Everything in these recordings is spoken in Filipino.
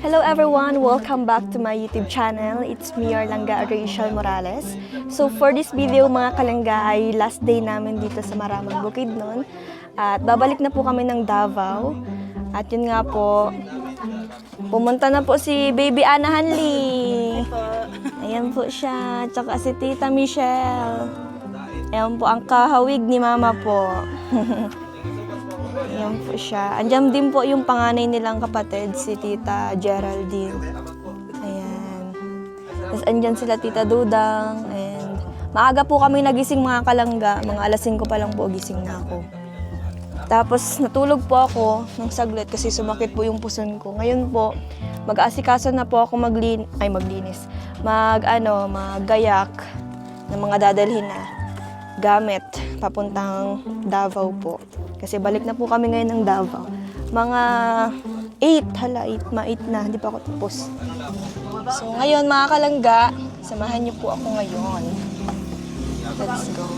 Hello everyone! Welcome back to my YouTube channel. It's me, Arlanga Rachel Morales. So for this video mga kalangga ay last day namin dito sa Maramag Bukidnon. At babalik na po kami ng Davao. At yun nga po, pumunta na po si Baby Ana Hanli. Ayan po siya. Tsaka si Tita Michelle. Ayan po ang kahawig ni Mama po. Ayan po siya. Andiyan din po yung panganay nilang kapatid, si Tita Geraldine. Ayan. Tapos andyan sila Tita Dudang. And maaga po kami nagising mga kalangga. Mga alas 5 pa lang po gising na ako. Tapos natulog po ako ng saglit kasi sumakit po yung puson ko. Ngayon po, mag-aasikaso na po ako maglinis. Maggayak ng mga dadalhin na gamit papuntang Davao po. Kasi balik na po kami ngayon ng Davao. Mga 8 na, hindi pa ako tapos. So ngayon mga kalangga, samahan niyo po ako ngayon. Let's go.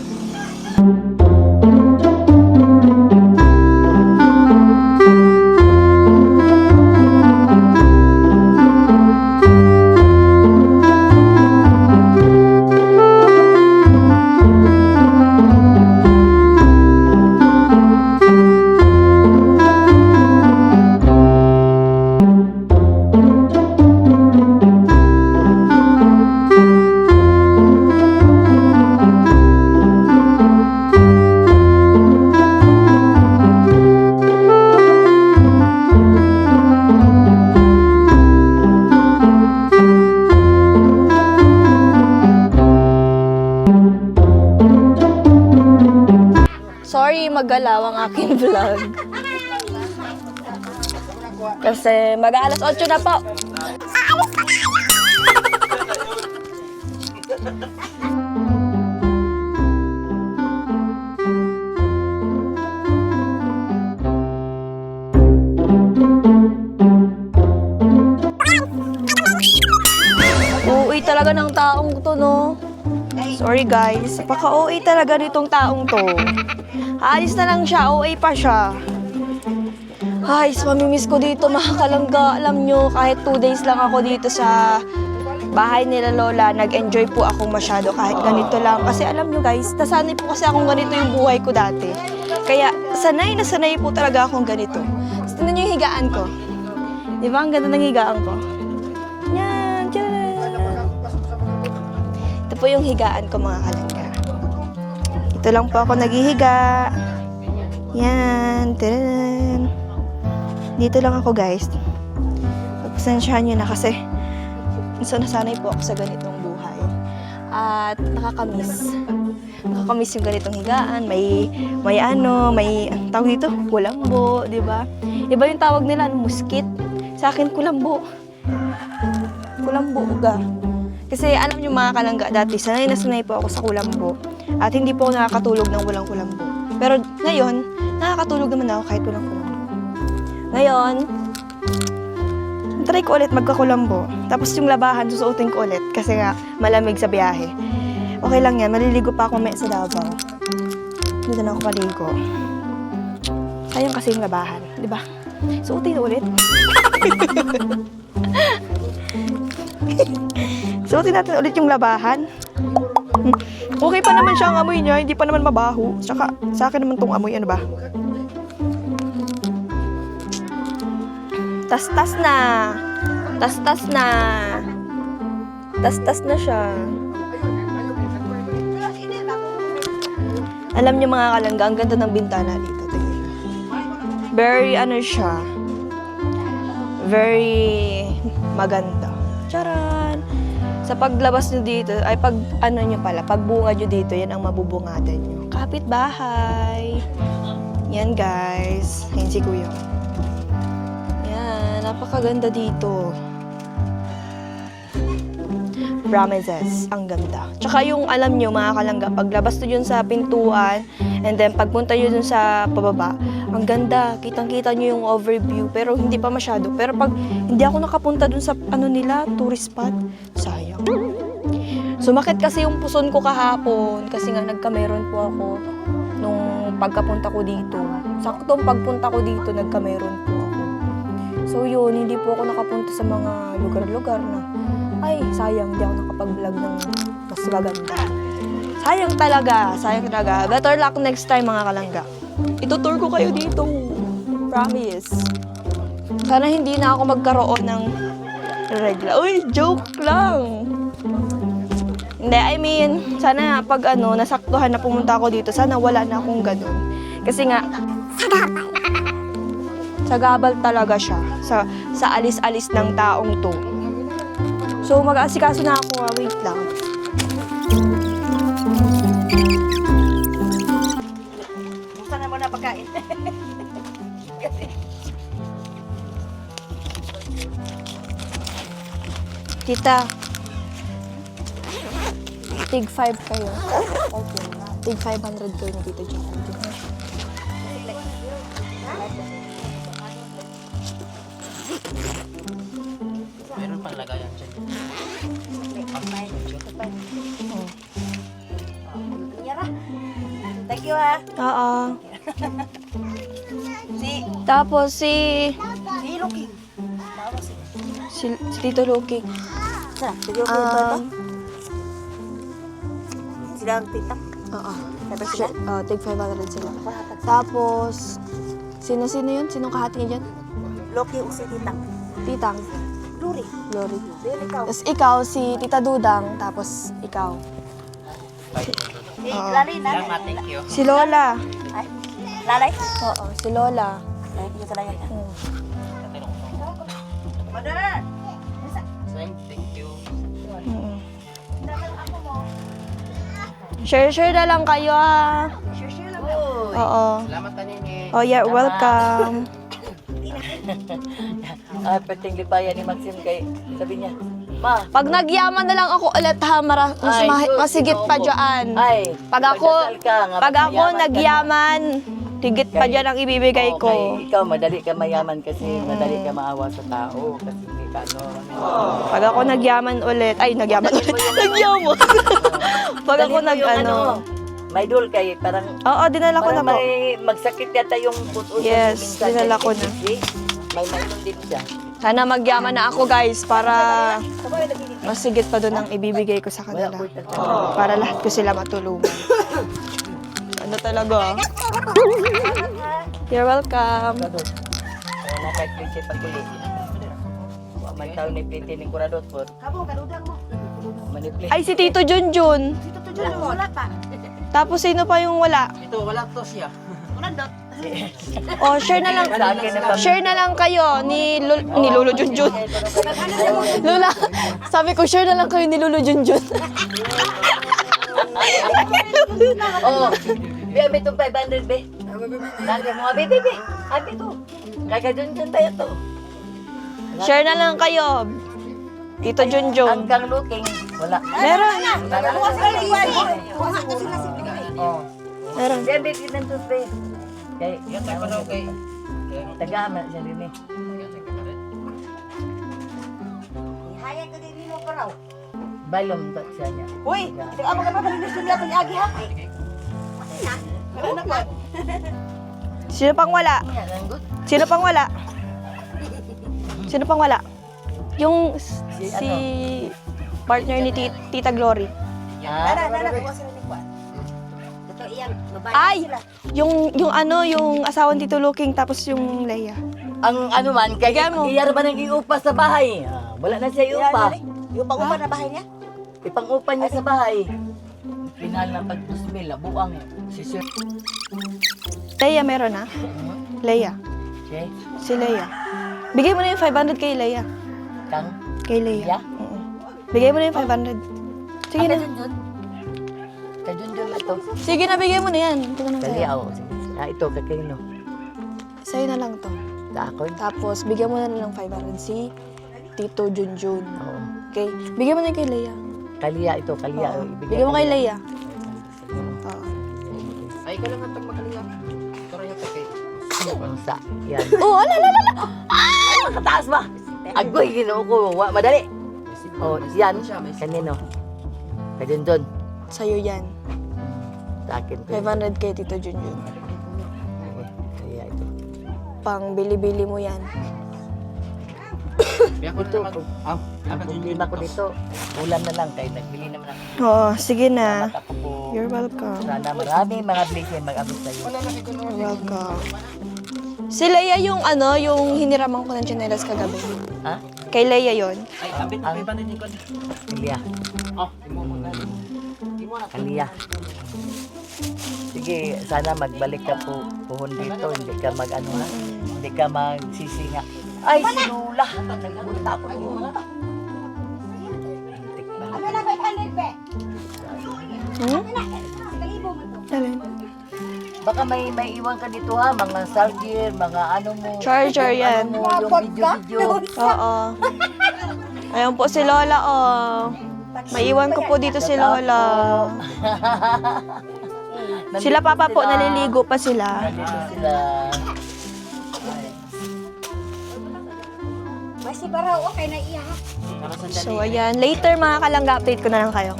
Sorry magalaw ang aking vlog. Kasi mag-alas 8 na po. Uuwi talaga ng taong to, no? Sorry guys, paka-OA talaga nitong taong to. Aalis na lang siya, OA pa siya. Ay, mamimiss ko dito mga kalangga. Alam nyo, kahit 2 days lang ako dito sa bahay nila Lola, nag-enjoy po ako masyado kahit ganito lang. Kasi alam nyo guys, nasanay po kasi akong ganito yung buhay ko dati. Kaya sanay na sanay po talaga akong ganito. So, tingnan nyo yung higaan ko. Di ba? Ang ganda ng higaan ko. Yan, tiyaan. Ito po yung higaan ko mga kalangga. Ito lang po ako naghihiga. Yan. Tadaan. Dito lang ako guys. Pagpasensyahan nyo na kasi nasanay po ako sa ganitong buhay. At nakakamiss. Nakakamiss yung ganitong higaan. May tawag dito, kulambo, di ba? Iba yung tawag nila, muskit. Sa akin, kulambo. Kulambo, uga. Kasi alam nyo mga kalangga, dati sanay na sanay po ako sa kulambo. At hindi po ako nakakatulog ng walang kulambo. Pero ngayon, nakakatulog naman ako kahit walang kulambo. Ngayon, try ko ulit magkakulambo. Tapos yung labahan, susuotin ko ulit. Kasi nga, malamig sa biyahe. Okay lang yan, maliligo pa ako sa Davao. Dito na ako maligo. Sayang kasi yung labahan, di ba? Suotin ulit. Suotin natin ulit yung labahan. Okay pa naman siya ang amoy niya, hindi pa naman mabaho. Tsaka sa akin naman tong amoy, ano ba? Tas-tas na. Tas-tas na. Tas-tas na siya. Alam niyo mga kalangga, ang ganda ng bintana dito. Very siya. Very maganda. Charan! Sa paglabas nyo dito, ay pagbunga nyo dito, yan ang mabubungatan nyo. Kapitbahay. Yan guys. Yan si Kuya. Yan, napakaganda dito. Promises. Ang ganda. Tsaka yung alam nyo mga kalangga, paglabas nyo dun sa pintuan, and then pagpunta nyo dun sa pababa, ang ganda. Kitang-kita nyo yung overview, pero hindi pa masyado. Pero pag hindi ako nakapunta dun sa nila, tourist spot, sayang. Sumakit kasi yung puson ko kahapon kasi nga nagkameron po ako nung pagkapunta ko dito. Saktong pagpunta ko dito, nagkameron po ako. So So yun, hindi po ako nakapunta sa mga lugar-lugar na, ay, sayang, hindi ako nakapag-vlog ng mas maganda. Sayang talaga. Better luck next time mga kalangga. Itutour ko kayo dito. Promise. Sana hindi na ako magkaroon ng regla. Uy, joke lang. Hindi, I mean, sana pag nasaktuhan na pumunta ako dito, sana wala na akong ganun. Kasi nga, sagabal talaga siya sa alis-alis ng taong to. So, mag-aasikaso na ako. Wait lang. Buksan na muna pagkain. Tita, tig 5 kayo. Okay. Tig 500 kayo na dito dyan. Meron pang lagayan dyan. Thank you ha. Oo. Si Tapos si Lucky. Tito Loki. Sarap. Sige, okay ito. Sila ang titak. Oo. Sabi sila? Tig 500 sila. Tapos, sino yun? Sinong kahati niya dyan? Lucky o si titak. Titang. Luri. Glory. Luri ikaw. Tapos ikaw, si Tita Dudang. Tapos ikaw. Si Lali na. Salamat, thank you. Si Lola. Ay. Lalay. Oo, si Lola. Ay, yung sa layan. Mother! Thank you. Share na lang kayo ha. Share lang. Oo. Salamat, Tanini. Oh yeah, welcome. Pwedeng libayan ni Maxim kay sabi niya, Ma, Pag nagyaman na lang ako ulit ha, mas Ay, sus, masigit pa dyan. ay, Pag ako nagyaman, tigit pa dyan ang ibibigay ko. Okay, ikaw madali ka mayaman kasi madali ka maawa sa tao kasi hindi ka Pag ako nagyaman ulit, nagyaman. Pag ako may dul kay parang Oo, dinala ko na parang po. may magsakit yata yung puto Yes, dinala ko na. May mayroon din siya. Sana magyaman na ako guys para masigit pa doon ang ibibigay ko sa kanila. Para lahat ko sila matulungan. Ano talaga? You're welcome. Na kay principal ko din. May tao ni Piti ni Kuradot po. Kabong, kadudang mo. Manipli. Ay, si Tito Junjun. Dito to dyan mo. Wala pa. Tapos sino pa yung wala? Ito, wala to siya. Unandot. Oh, share na lang. Sa akin na Share na lang kayo ni Lolo Junjun. Lola, sabi ko share na lang kayo ni Lolo Junjun. Oh, be itong 500 be. Lagi mo be. Abi to. Kagajun tayo to. Share na lang kayo. Tito Junjun. Hanggang looking, wala. Meron. Kuha sila liwan. Kuha ka sila si Oh. Meron. Be din to be. Kay Yan tayo pa daw kay... taga-ama siya rin eh. Hayag ka din nilo pa raw. Balom to siya niya. Uy, ito ako ka pa malinis nila pag agi ha. Wala na pa. Sino pang wala? Yan, ang good. Sino pang wala? Sino pang wala? Yung si partner ni Tita Glory. Ha? Nana, kuha sila ni Kwan. Ito iyang babae Ay! sila. Yung asawa ni Tito Looking tapos yung Leia. Ang ano man, kay Bigyan mo. iyar ba nang iupa sa bahay? Wala na siya iupa. Yung pang-upa na bahay niya? Ipang-upa niya sa bahay. Pinal ng pag-2,000, buang si Sir. Leia meron na? Leia. Okay? Si Leia. Bigay mo na yung 500 kay Leia. Kang? Kay Leia. Yeah? Oo. Bigay mo na yung 500. Sige na. Kajunjun. Kajunjun na to. Sige na, bigay mo na yan. Ito na lang sa'yo. Kaliaw. Ito, kakino. Sa'yo na lang to. Sa akin? Tapos, bigyan mo na lang 500 si Tito Junjun. Oo. Okay? Bigyan mo na yung kay Leia. Kalia ito, kalia. Oo. Ibigay Bigyan mo kay kalia. Leia. Oo. Ay, ikaw lang ang magmakalinga. Ito rin yung kay... Sa, yan. Oh, ala. Ay, makataas ba? Agoy, ginoo ko. Madali. Oh, yan. Kanino? Kajunjun. Sa'yo yan. Sa akin. 500 kay Tito Junjun. Kaya ito. Pang bili-bili mo yan. Biya ko na Ito, naman. ang problema ko dito, ulam na lang kayo. Nagbili naman ako. Oo, sige na. Ako po. You're welcome. Sana marami mga blessing mag-abot sa'yo. You're welcome. Si Leia yung ano, yung hiniraman ko ng tsinelas kagabi. Ha? Kay Leia yon. Ay, abit na pa rin ko. Kalia. Oh, di mo magana. Di mo na. Kalia. Sige, sana magbalik ka po puhon dito. Hindi ka mag-ano ha. Hindi ka magsisinga. Ay, sinula. Nagpunta ako doon. Tik ba? Ano na 500 be? Hmm? Kalibo mo to. Alin? Baka may iwan ka dito ha. Mga charger, mga ano mo. Charger yan. Ano mo, yung video-video. Oo. Ayun po si Lola, oh. Maiwan ko po dito si Lola. Sila papa po, naliligo pa sila. Nandito sila. May si Baraw, okay na iya. So ayan, later mga kalangga, update ko na lang kayo.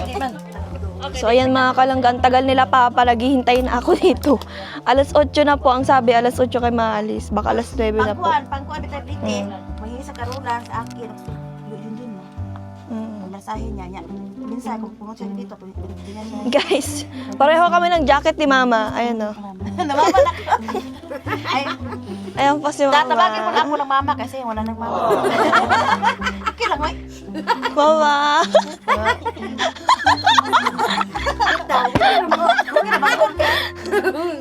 So ayan mga kalangga, ang tagal nila papa, naghihintay na ako dito. Alas 8 na po, ang sabi, alas 8 kayo maalis. Baka alas 9 na po. Pangkuan bitaw dito. Mahingi sa karulan sa akin. Yun mo. Mm. Nasahin niya. Minsan kung pumunta siya dito, pinagdinan niya. Guys, pareho kami ng jacket ni mama. Ayan o. Namamalak. Ay, Ayan po si mama. tatawagin mo na ako ng mama kasi wala nang mama. Okay lang, oy. Mama.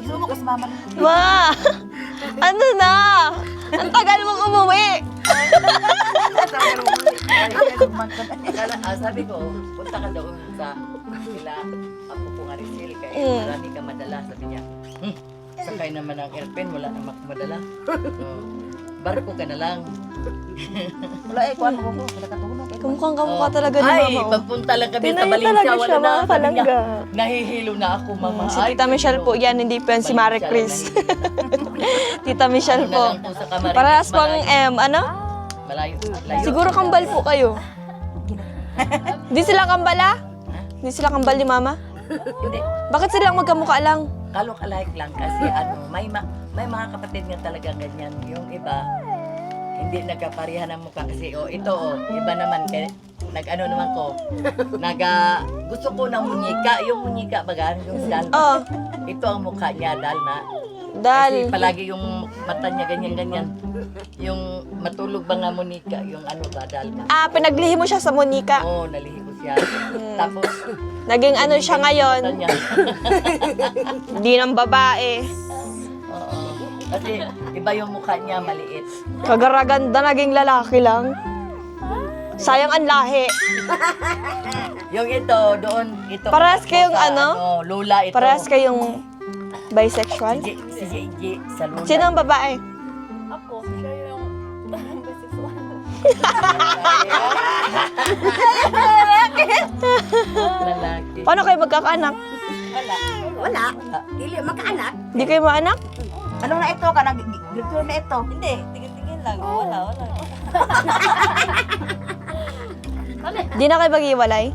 Sumo ka sa mama. Ma! Ano na? Ang tagal mong umuwi. Sabi ko, punta ka doon sa sila, apo ko nga Rizal, kaya marami ka madala. Sabi niya, sakay naman ang airplane, wala naman ako madala. Barko ka na lang. Wala eh, kuhan mo ko. Wala katulog. Kumukhang kamukha talaga ni Ay, mama. Oh. pagpunta lang kami sa Tinay Valencia, talaga wala siya, na. mga Sabi niya, palangga. nahihilo na ako, mama. Si Ay, Tita Michelle po, yan, hindi po yan si Marie Chris. Tita Michelle Ano na po. lang po sa Camarines, Parehas pang malayo. ano? Malayo. Layo. Siguro kambal po kayo. Di sila kambala? Di sila kambal ni mama? Hindi. Bakit silang magkamukha lang? Kalok-alike lang kasi ano, may mga kapatid nga talaga ganyan. Yung iba, hindi nagkaparihan ng mukha kasi iba naman kaya nag-ano naman ko. Gusto ko ng munyika, yung munyika baga, yung dal. Oh, Ito ang mukha niya, dal na. Kasi dal. palagi yung mata niya ganyan-ganyan. Yung matulog ba nga munika, yung ano ba, dal na. Ah, pinaglihi mo siya sa Monica. Oo, nalihi ko siya. Tapos, Naging ano siya ngayon, mata niya. di ng babae. Oo. Kasi iba yung mukha niya, maliit. Kagaraganda, naging lalaki lang. Sayang ang lahi. Yung ito, doon, ito. Parehas ako kayong sa, ano? Lula ito. Parehas kayong bisexual? Si JJ sa Lula. Sino ang babae? Lalaki. Paano kayo magkakaanak? Wala. Dili, magkaanak. Di kayo maanak? Ano na ito ka? Nag-girl na ito. Hindi, tingin-tingin lang. Wala. Di na kayo mag-iwalay?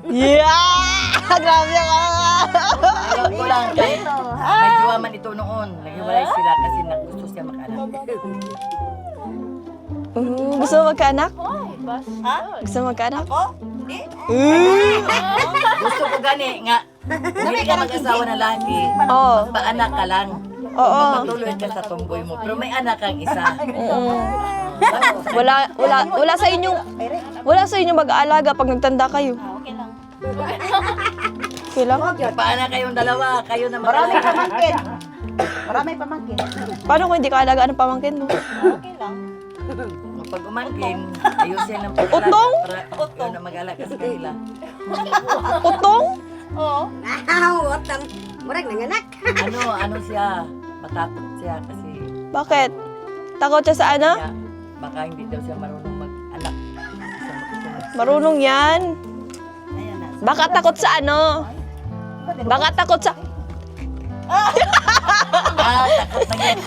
Yeah! Grabe ka! Ayaw ko lang, kahit may jowa man ito noon. Naghiwalay sila kasi gusto siya mag-anak. Gusto mo magkaanak? Ha? Gusto mo magkaanak? Ako? Hindi. Gusto ko gani nga. Hindi ka mag-asawa na lagi. Oo. Paanak ka lang. Oo. Patuloy ka sa tumboy mo. Pero may anak kang isa. Wala sa inyong mag-aalaga pag nagtanda kayo. Okay lang. Okay lang? Paanak kayong dalawa. Kayo na Marami mag-anak. pamangkin. Marami pamangkin. Paano kung hindi ka alagaan ng pamangkin mo? Okay lang. Pag umangkin, ayusin ang pag-alaga. Utong? Para yun na mag-alaga sa kanila. Utong? Oo. Watang. Murag nanganak. Ano siya? Matakot siya kasi Bakit? Takot siya sa ano? siya, baka hindi daw siya marunong mag-anak. Marunong yan. Ayan na. Baka takot sa ano? Baka takot sa... Takot na yan.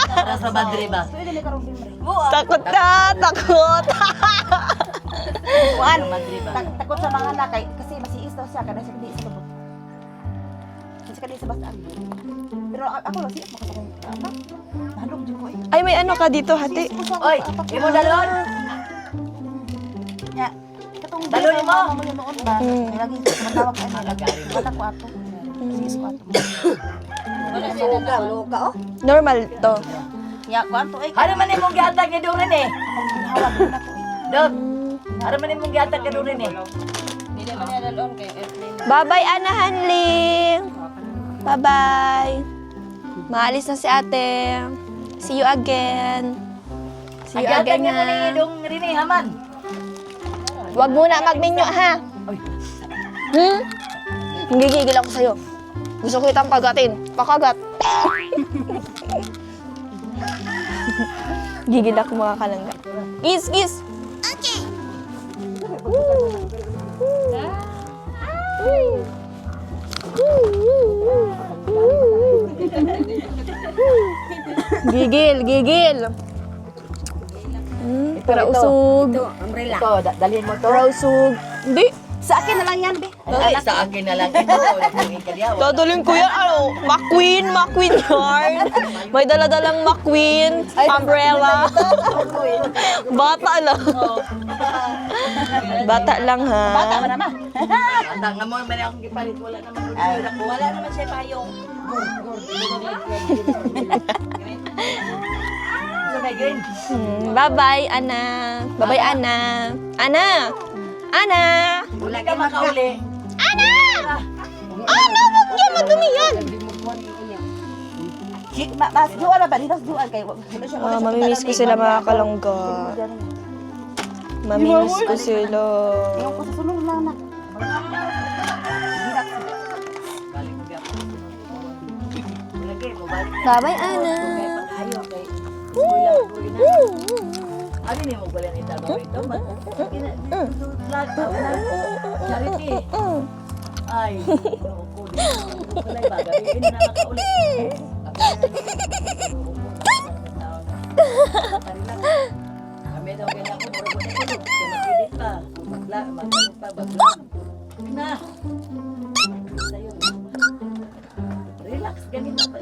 Para sa badri ba? Pwede na karong film rin. Takot ka! Takot! Kuan. Sa badri ba? Takot sa mga anak kasi masiis daw siya kada sa hindi sa lubot. Kasi kanina sa basaan. Pero ako lang siya, makasakong anak. Nahalog din ko eh. Ay, may ano ka dito, hati. Oy, imo dalon. Ya, katong Dalon mo. Mo yun noon ba? Mm. May lagi matawag ka na. Wala ko ato. Sige ko ato. Wala siya Luka, luka oh. Normal to. Ya, ko ato eh. Ano man imong gihatag ni Durin eh? Hawag na ko eh. Dog. Ano man imong gihatag ni Durin eh? Hindi man niya dalon kay airplane. Bye-bye, Ana Hanling. Bye-bye. Maalis na si ate. See you again. See you Gihatag again ni mo ni ha. Dong rin eh, Haman. Huwag muna magminyo ha. Oy. Gigigil ako sa'yo. Gusto ko kitang kagatin. Pakagat. Gigil ako mga kalangga. Kiss, kiss. Okay. Gigil, gigil. Para usog. Ito, dalhin mo to. Para usog. Hindi. Sa akin na lang yan, be. Ay, sa akin na lang ito. Nagpungin ka diyaw. Dadalhin ko yan, ano, McQueen yarn. May daladalang McQueen, umbrella. Bata lang. Bata lang ha. Bata ba naman? Anda nga mo, man akong gipalit. Wala naman. Wala naman siya payong. Sa may green. Bye-bye, Ana. Bye-bye, Ana. Ana! Ana! Wala ka makauli. Ana! Ana, wag niya madumi yan. Mas jual na ba? Dito jual kay. Mamimiss ko sila mga kalangga. Mamimiss ko sila. Yung ko sa sulong lang na. Balik mo biya. Lagi mo balik. Bye-bye, Ana. Kay panghayo kay. Ano ni mo pala ni Tabaw ito? Lag, charity. Ay, ko dito. Kulay ba? Gabi na makaulit. Kami daw ganyan ako, mura ko na tulog. Kaya mag-edit pa. Magtanong pa, mag-vlog. Na! Sa'yo. Relax, ganito pa.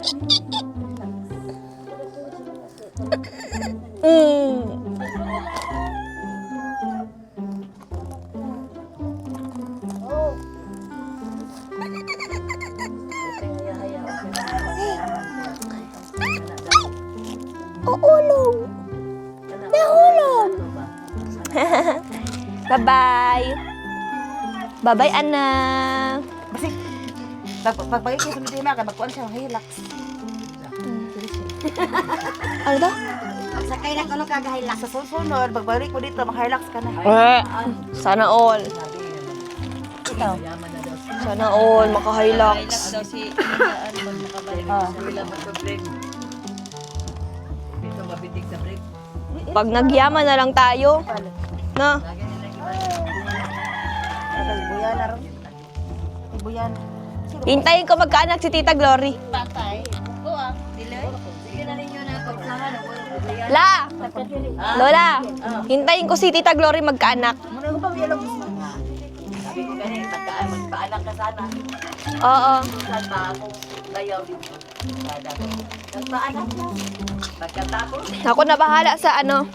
Uulong. Nahulog. Bye-bye. Bye-bye, Ana. Basi. Pagbagay ko sa midima kay magkuan siya relax. Ano daw? Sakay na kuno kag-relax sa susunod, pagbalik ko dito mag-relax ka na. Sana all. Sana all. Maka-hilux. Dito mabitig sa break. Pag nagyaman na lang tayo. Na? Buyan na ron. Buyan. Hintayin ko magkaanak si Tita Glory. La! Lola! Hintayin ko si Tita Glory magkaanak. Sabi ko ganun, magpaanak ka sana. Oo. Saan ba ako bayaw dito? Magpaanak mo. Pagkatapos, Ako na bahala sa ano.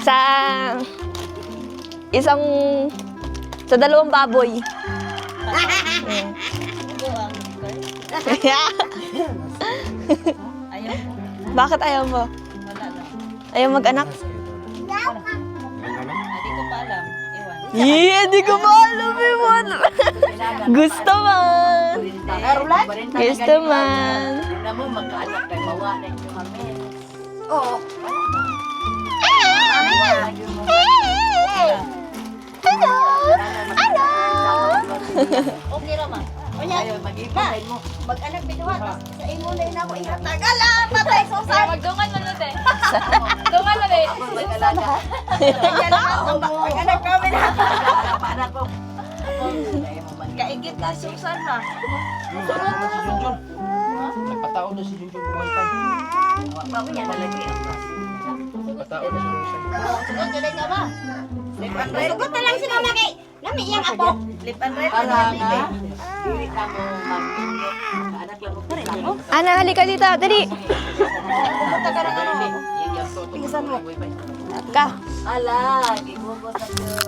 sa isang sa dalawang baboy. Bakit ayaw mo? Ayaw mag-anak? Yeah, di ko pa alam Iwan. Gusto man. Gusto man. Tingnan mo, magkaanak kayo, mawa na yung kami. Oo. Okay naman. Ayaw, mag-ipatay mo. Mag-anak binuhat. Sa imo na ina ko ihatag. Ala, patay susan. Magdungan mo nun eh. Dungan mo eh. Ako mag-alaga. Mag-anak kami na. Anak ko. Kaigit na susan ha. Nagpataon na si Junjun ng wifi. Mamaya na lagi ang Nagpataon na si Junjun. Sugot na lang si mama kay Nami iyang apo. Lip and red. Para nga, dili ka mo mag-inyo. Anak lang mo pala. Ana, halika dito. Dali. Pingisan mo. Ka. Ala, gigugos na yun.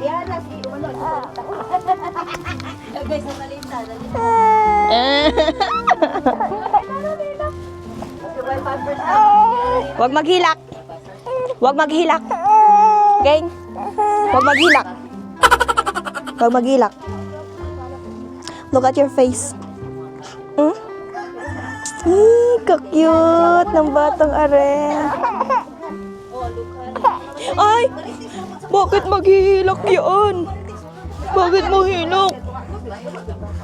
Yan na si Umalo. Okay, sa malita. Dali. Huwag maghilak. Huwag maghilak. Gang. Huwag maghilak. Huwag maghilak. Look at your face. Hmm? Ka-cute ng batang are. Ay! Bakit maghihilak yan? Bakit maghilak?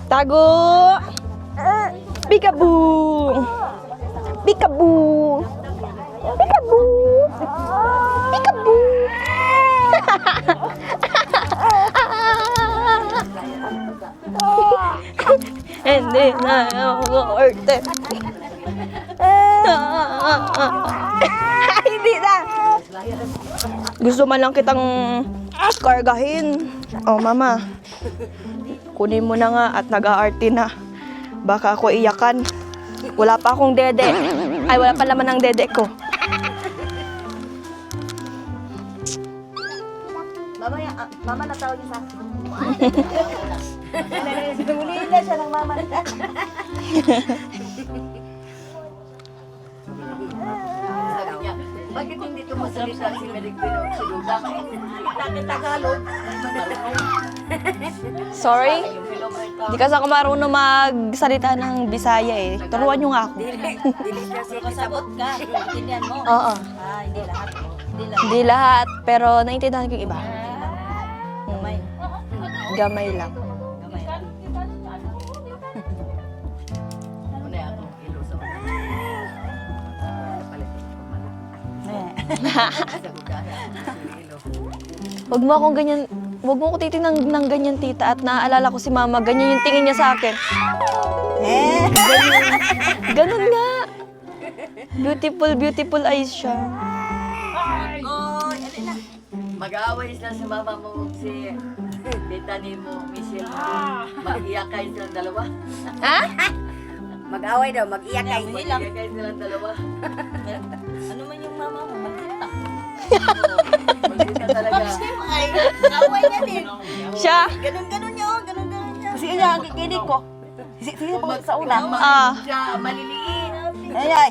Tago! Peekaboo! Peekaboo! Peekaboo! Peekaboo! Hindi na ako orte. Hindi na. Gusto man lang kitang kargahin. Oh, mama. Kunin mo na nga at nag-aarte na. Baka ako iyakan. Wala pa akong dede. Ay, wala pa laman ng dede ko. Mamaya, mama na tawag niya sa akin. Sinungulihin na siya ng mama nila. Sabi niya, bakit hindi ito masalita si Merek Pino? Si Duda. Tagalog. Sorry? Di kasi ako marunong magsalita ng Bisaya eh. Turuan niyo nga ako. Dili kasi kasabot ka. Intindihan mo. Oo. Hindi lahat. Hindi lahat, pero naiintindihan ko yung iba. Gamay lang. Ano yan ako? Ilo sa una. Palit ko man. Sa gugaya. Ilo. Huwag mo akong ganyan, huwag mo ako titingnan ng ganyan, tita. At naaalala ko si mama, ganyan yung tingin niya sa akin. Ganun nga. Beautiful, beautiful eyes siya. Mag-aaway sila si mama mo si tita ni mo, Michelle. Mag-iyakay silang dalawa. Ha? Mag-away daw, mag-iyak kayo. Mag-iyakay silang dalawa. Ano man yung mama mo? Magkita. Mag-iyakay talaga. Ay, away na din. Siya? Ganun-ganun niya, oh, ganun-ganun niya. Kasi niya, ang kikinig ko. Sige po sa una. Ah. Siya, maliliit. Ay, ay.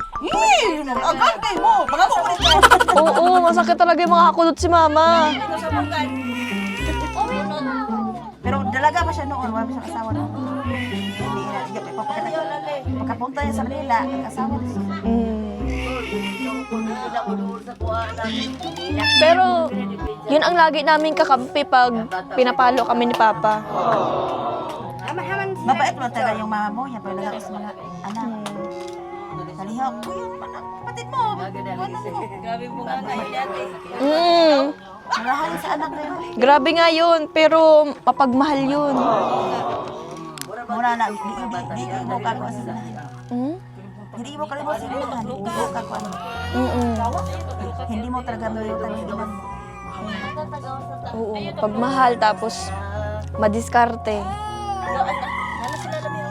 Ang gantay mo. Mga mo ulit ka. Oo, masakit talaga yung mga kulot si mama. Pero dalaga pa siya noon, wala pa siya kasawa noon. Hindi na, pagkapunta niya sa Manila, nag-asawa na siya. Pero, yun ang lagi namin kakampi pag pinapalo kami ni Papa. Mabait mo talaga yung mama mo, yan pala sa mga anak. Salihok, yun man ang kapatid mo. Grabe mo nga kayo dati. Marahan sa anak na yun. Grabe nga yun, pero mapagmahal yun. Mura na, hindi mo kakuha sila. Mm? Hindi mo kalimot sila, hindi mo kakuha. Hindi mo talaga malutan sila. Oo, mapagmahal tapos madiskarte.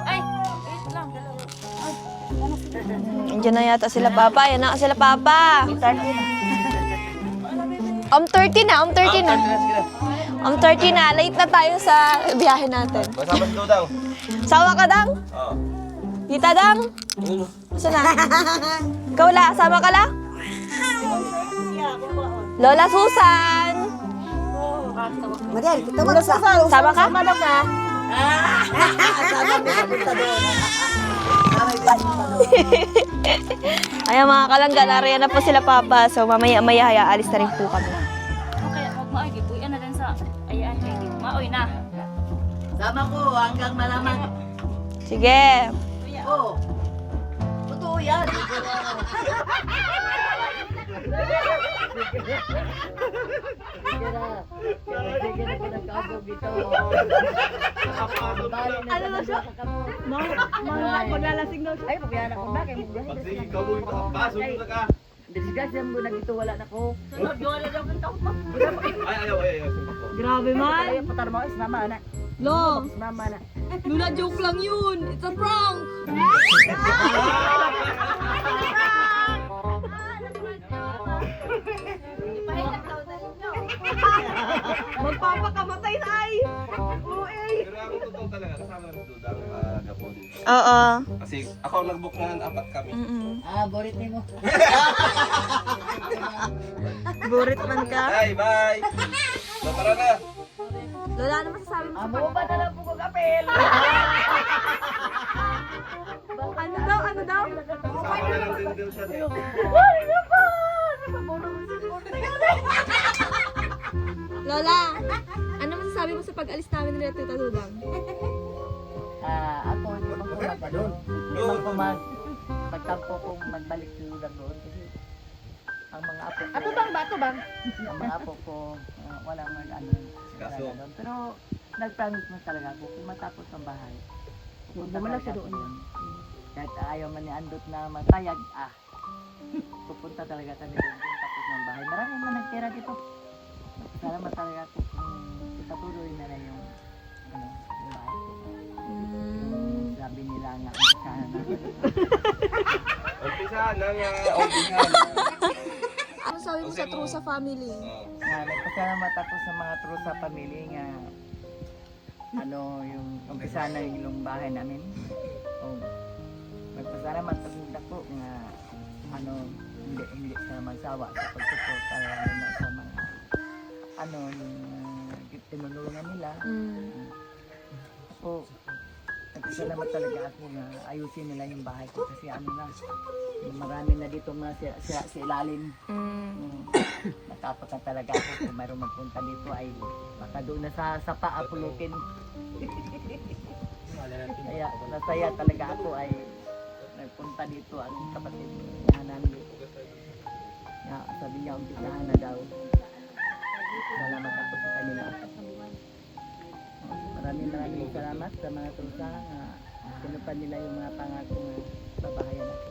Ay, wait lang. Andiyan na yata sila Papa, yan na sila Papa. 30 na. 30 na. Late na tayo sa biyahe natin. Kasama si Dudang. Sawa ka, Dang? Oo. Tita, Dang? Saan na? Ikaw la, sama ka la? Lola Susan! Madel, kita mo sa Sama ka? Ayan mga kalangga, nariyan na po sila Papa. So mamaya-maya, alis na rin po kami. Okay, huwag mo ay gibuyan na din sa ayaan kay di. Maoy na. Sama ko hanggang malaman. Sige. Oh. Totoo yan. Pag ikaw mo yung baso mo ka. Disgrasya mo na dito, wala na ko. Ayaw. Grabe man. Ay, putar mo, ismama na. Lo, Ismama na. Luna, joke lang yun. It's a prank. Magpapakamatay na ay. Pero ako totoo talaga, kasama rin si Dudang Gapon. Oo. Kasi ako nag-book na 4 kami. Borit ni mo. Burit man ka. Bye, bye! So, tara na! Lola, ano masasabi mo sa Amo pa na lang po kong apel. Ano daw? Ano daw? Kasama na lang din siya. Lola, ano masasabi mo sa pag-alis namin nila Tita Dudang? Ako hindi man ko doon. Hindi man ko magtampo kung magbalik si Ludag doon kasi ang mga apo ko. Ato bang, bato bang? Ang mga apo ko wala man ano Kaso. talaga doon. Pero nag-promise man talaga ako kung matapos ang bahay. Bumalik siya doon. Kahit ayaw man ni Andot na matayag, pupunta talaga kami doon kung tapos ng bahay. Marami man nagtira dito. Salamat talaga ako kung patuloy na lang yung bahay ko. Sabi nila nga, sana na. Umpisa na nga, umpisa. Ano sabi mo sa True sa family? Nagpasalamat ako sa mga true sa family nga yung umpisa na yung bahay namin. Nagpasalamat ako nga hindi sa magsawa sa pagsuporta lalo na sa mga yung tinulungan nila. Ako, nagpasalamat talaga ako nga ayusin nila yung bahay ko kasi marami na dito mga sa ilalim. Nakapot na talaga ako kung mayroong magpunta dito ay baka doon na sa paa pulutin. Kaya nasaya talaga ako ay nagpunta dito ang kapatid niya namin. Sabi niya umpisahan na daw. Salamat ako sa kanila. Maraming salamat sa mga trusa na tinupad nila yung mga pangako na babahayan ako.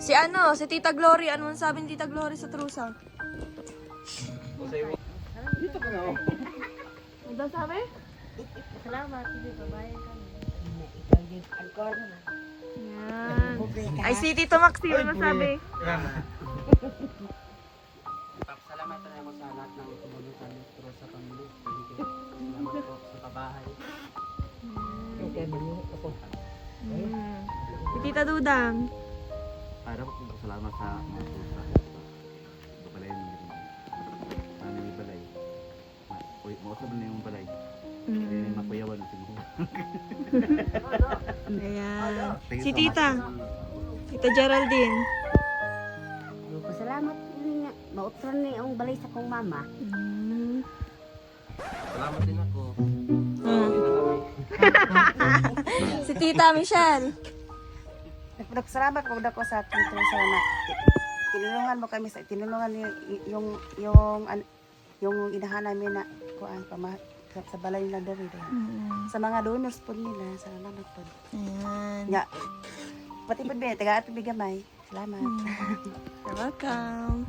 Yan. Si Tita Glory, ano man sabi ni Tita Glory sa Trusa? Dito ka na. Ano daw sabi? Salamat, hindi babayan kami. Yan. Ay, si Tito Maxi, ano sabi? Salamat na ako sa lahat ng tumulong sa Metro sa pamilya. Salamat po sa kabahay. Si Tita Dudang. Para po salamat sa mga tusa. Balay mo din. Ano yung balay? Mausap na yung balay. Makuyawan na siguro. Ayan. Si Tita. Tita Geraldine. Salamat nga. Mautron ni ang balay sa kong mama. Salamat din ako. Si Tita Michelle. Salamat po ko sa tito sa na tinulungan mo kami sa tinulungan yung inahan namin na kuan sa balay nila diri. Sa mga donors po nila, salamat po. Ayan. Ya. Pati po ba taga at bigamay. Salamat. You're welcome.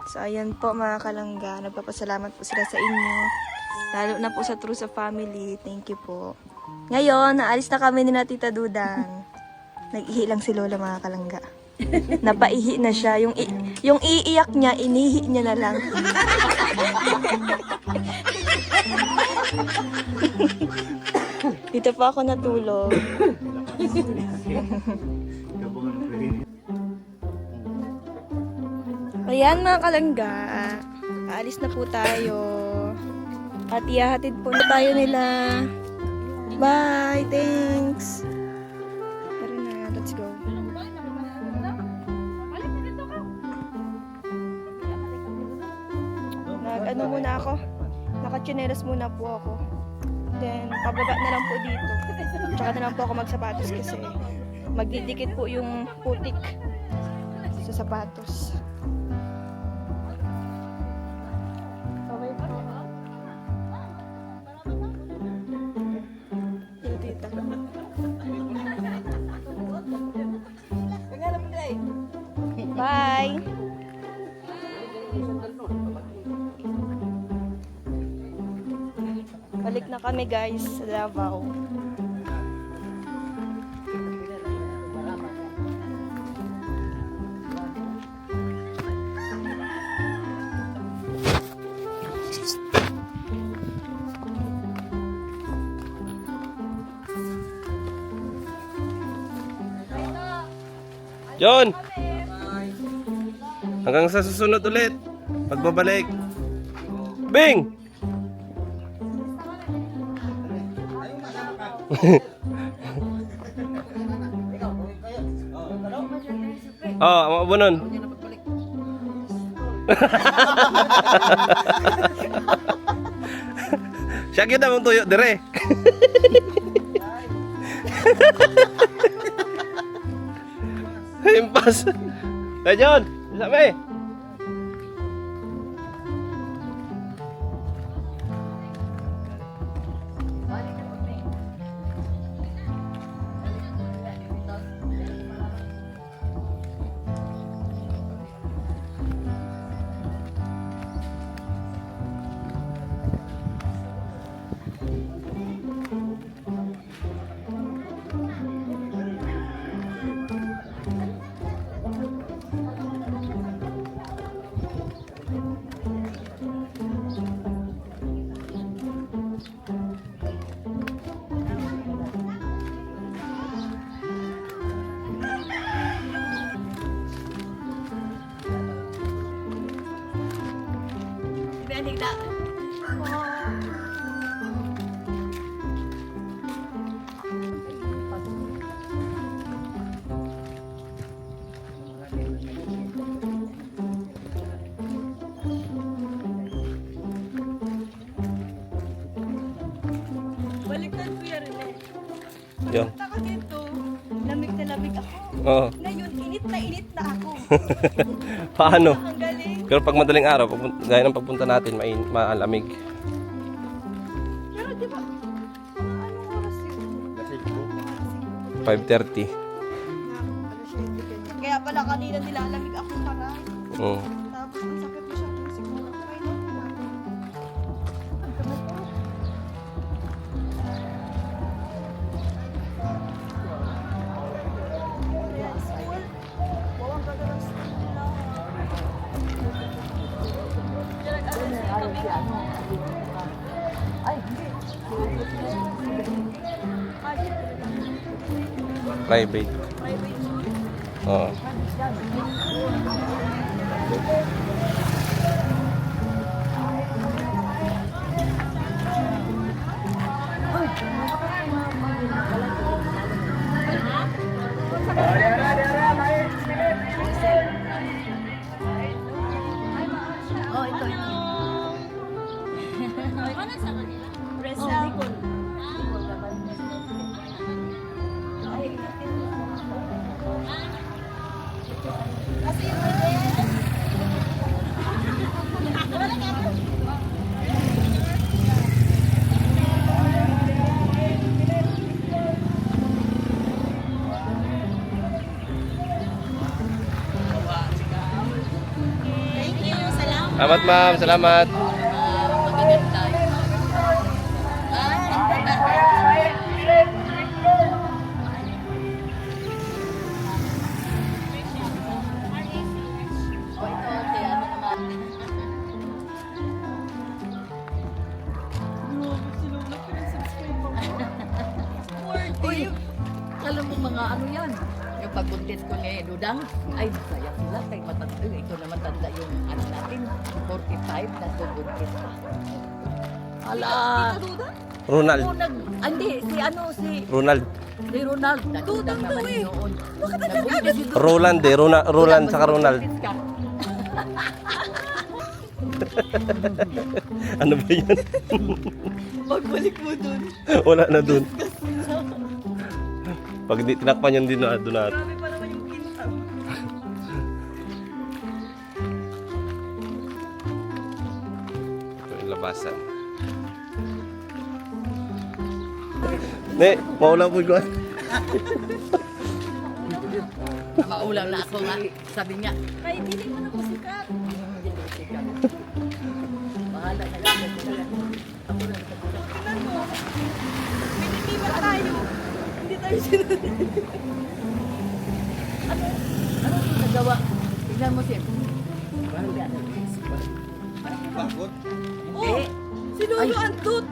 So, ayan po mga kalangga. Nagpapasalamat po sila sa inyo. Lalo na po sa True sa Family. Thank you po. Ngayon, naalis na kami ni na Tita Dudang. Nag-ihi lang si Lola mga kalangga. Napaihi na siya. Yung iiyak niya, inihi niya na lang. Dito po ako natulog. Ayan mga kalangga. Aalis na po tayo. At ihahatid po na tayo nila. Bye! Thanks! Tara na, let's go. Nag-ano muna ako. Naka-chinelas muna po ako. Then, pababa na lang po dito. Tsaka na lang po ako magsapatos kasi magdidikit po yung putik sa sapatos. Okay pa? Yung tita. Bye! Balik na kami guys sa Davao. Yon! Hanggang sa susunod ulit. Pagbabalik. Bing! Oh, ang abo nun. Siya kita mong tuyo, dire. Impas. Kaya John, sabi. Baliktad ko yan rin. Yon. Punta ka dito, lamig na lamig ako. Oo. Ngayon, init na ako. Paano? Ang galing. Pero pag madaling araw, gaya ng pagpunta natin, maalamig. Pero di ba, mga anong oras yun? 5:30. Kaya pala kanina nilalamig ako para. Mm. Tapos ang sakit mo siya. Siguro, okay na. Private. Oo. Oh, ito. Rizal. Salamat ma'am, salamat. Magaganda. Uy, alam mo mga ano yan? Yung pagbuntis ko ni Dudang, ay sayang sila kay matanda. Ito naman tanda yung ano natin, 45 na buntis pa. Ala! Ronald. Oh, hindi, si ano, si Ronald. Ronald. Nagdudang naman noon. Nagbuntis si Roland eh. Roland saka Ronald. Buntis ka. Ano ba yan? Pagbalik mo dun. Wala na dun. Pag di tinakpan yun din na doon natin. Grabe pa naman yung kintang. Ito yung labasan. Ne, maulang po ko. Maulam na ako nga. Sabi niya, Ay, hindi mo na po sikat. hindi ko sikat. Bahala na lang. Ako lang. Pinitiman tayo. Hindi tayo sinunod. Ano yung nagawa? Tignan mo, Tim. Parang gano'n. Oh, sinulo ang tut.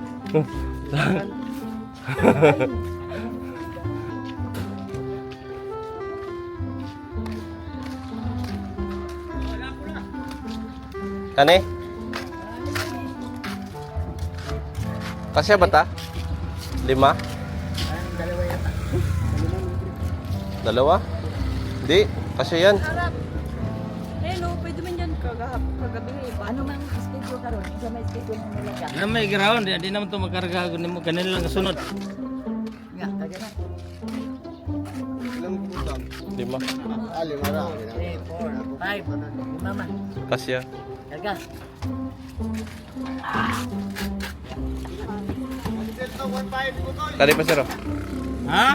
Kani? Kasya ba ta? 5? Parang dalawa yata. Dalawa? Di, kasya yan. Harap. Hello, pwede man yan kagabi nga iba. Ano mang schedule karon? Isa may schedule mo nila ka. Na may ground, di naman ito makarga mo. Ganun lang kasunod. Nga, kaya na. 5. 3, 4, 5. Mama, Kasya. karga. Kani pa sir. Ha?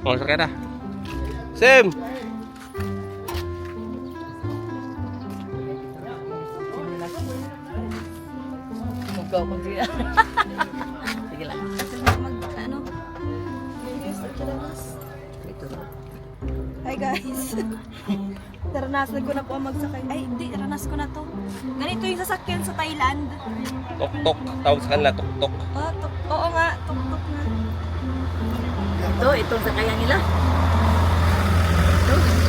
Oh, sakay na. Sim! Mugaw ko siya. Sige lang. Ano? Ito. Hi guys. Naranasan ko na po ang magsakay. Ay, hindi. Naranas ko na to. Ganito yung sasakyan sa Thailand. Tok-tok. Tawag sa kanila, tok-tok. Oh, oo nga. Tuk-tuk na. Itong sakayan nila. Ito.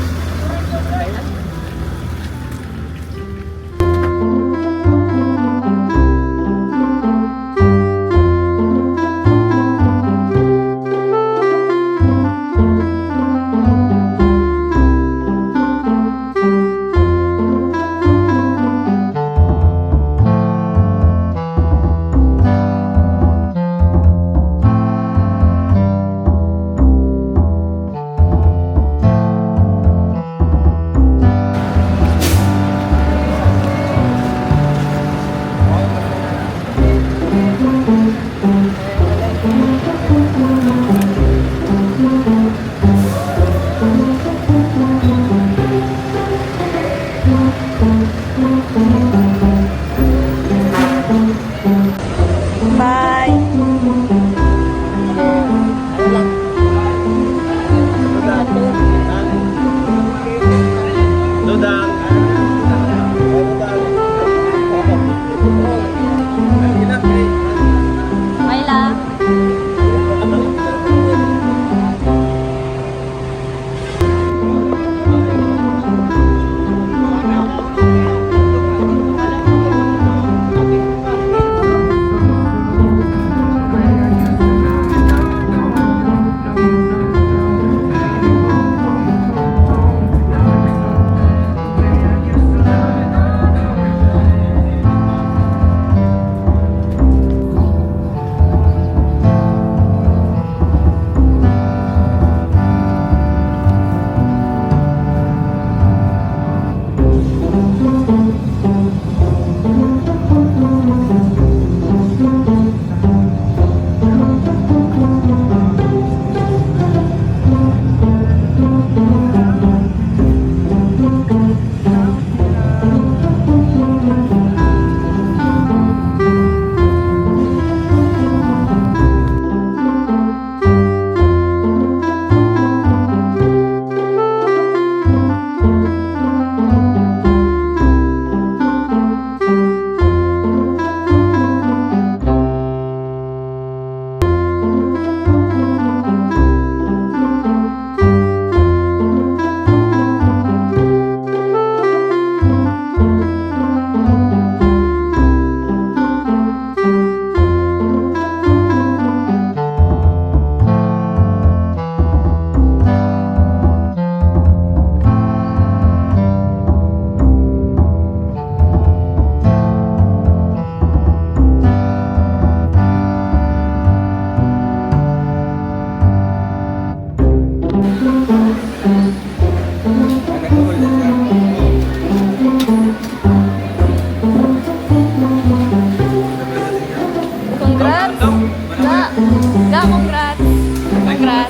crush?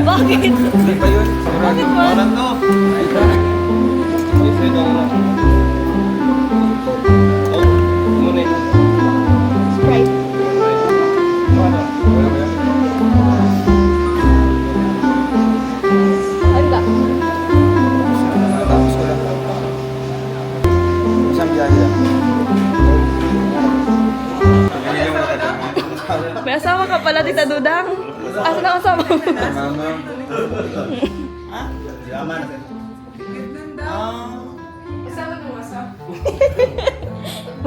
Bakit? Bakit ba? Sprite. Ano ba? May asawa ka pala, Tita Dudang. Asa na ang asawa mo?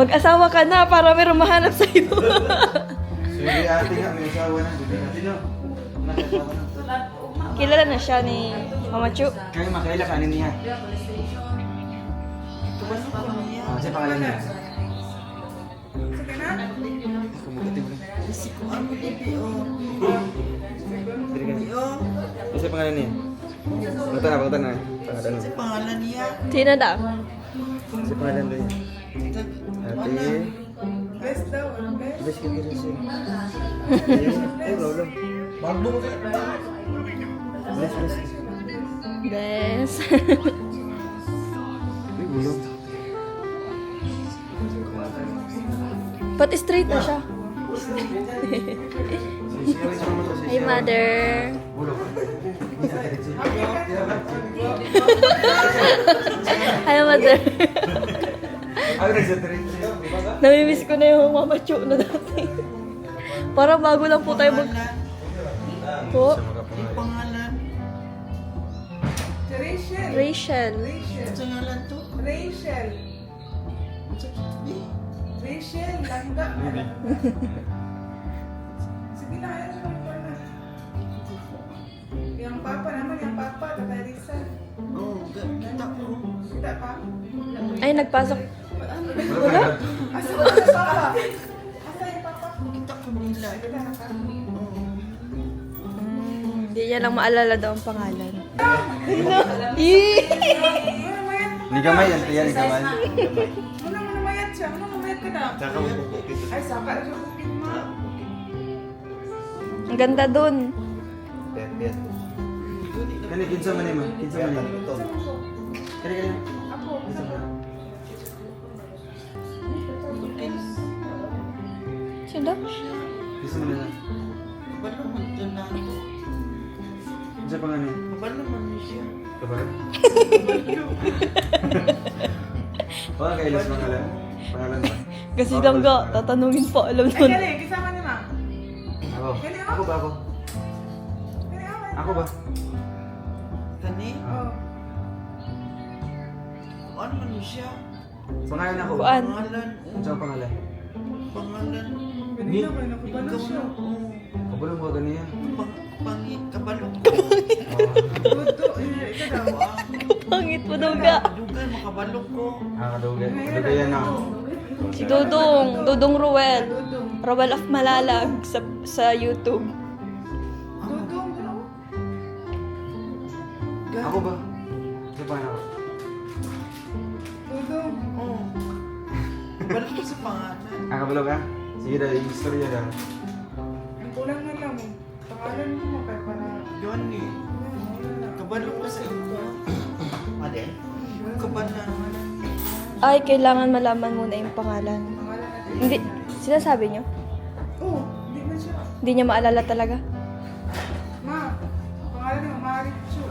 Mag-asawa ka na para may mahanap sa'yo. Sige ate nga, may asawa na. Sige ate no. Kilala na siya ni Mama Chu. Kaya makaila kanin niya. Siya pangalan niya. Kumukitin mo lang. Siya pangalan niya. Pangalan na. Pangalan niya. Sino daw? Siya pangalan niya. Ate. Best daw. Best ka din siya. Ay, wala. Best. Des. Ay, gulo. But straight na siya. Hi, mother. Hi, mother. Namimiss ko na yung Mama Chu na dati. Parang bago lang po tayo mag... Po? Rachel. Rachel, langga. Sige na, ayaw naman ko na. Yang papa naman, yang papa, Tatay Rizal. Kita pa? Ay, nagpasok. Wala? Asa ba yung papa? Asa yung papa? Kita ko nila. Kita na ka? Hindi niya lang maalala daw ang pangalan. Ni gamay yan, tiyan ni gamay. Muna mayat siya. Muna mayat ka na. Tsaka mo bukit. Ay, saka na siya bukit mo. Ang ganda dun. Bet. Kani kinsa man ma? Kinsa man. Kani. Ako, kasama. Sino daw? Kinsa man na. Kinsa pangalan niya? Kabalo. Wala kay ilas pangalan. Pangalan ba? Kasi lang ga, tatanungin pa, alam Ay, nun. galing. Kasama niya ma. Ako. Ako ba ako? Galing ako. Ako ba? Oh. Pangalan ako. Kuan? Kinsa ang pangalan? Ganito ko, nakabalo siya. Kabalo mo ganiya. Dudo, ikaw daw. Pangit mo daw ga. Kadugan. Kadugan na. Si Dudong Ruel. Ruel of Malalag sa YouTube. Dudo, ano? Ako ba? Sa pangalan ako. Dudo. Kabalo ka? Sige daw, yung istorya daw. Ang kulang na lang. Pangalan mo kaya para... Johnny, kabalo ko sa iyo. Ade? Kabalo. Ay, kailangan malaman muna yung pangalan. Pangalan natin. Hindi, sinasabi niyo? Oo, hindi na siya. Hindi niya maalala talaga? Ma, pangalan mo, Marichu.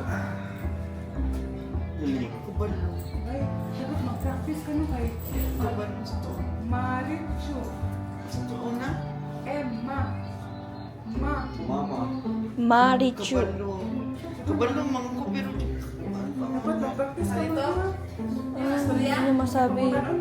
Kabalo. Ay, dapat mag-practice ka nung kay Kabalo sa to. Marichu. Sa to na? Emma. Ma. Mama. Marichu. Kabalo. Kabalo mga ko pero Dapat mag-practice ka nung Ano masabi? Ano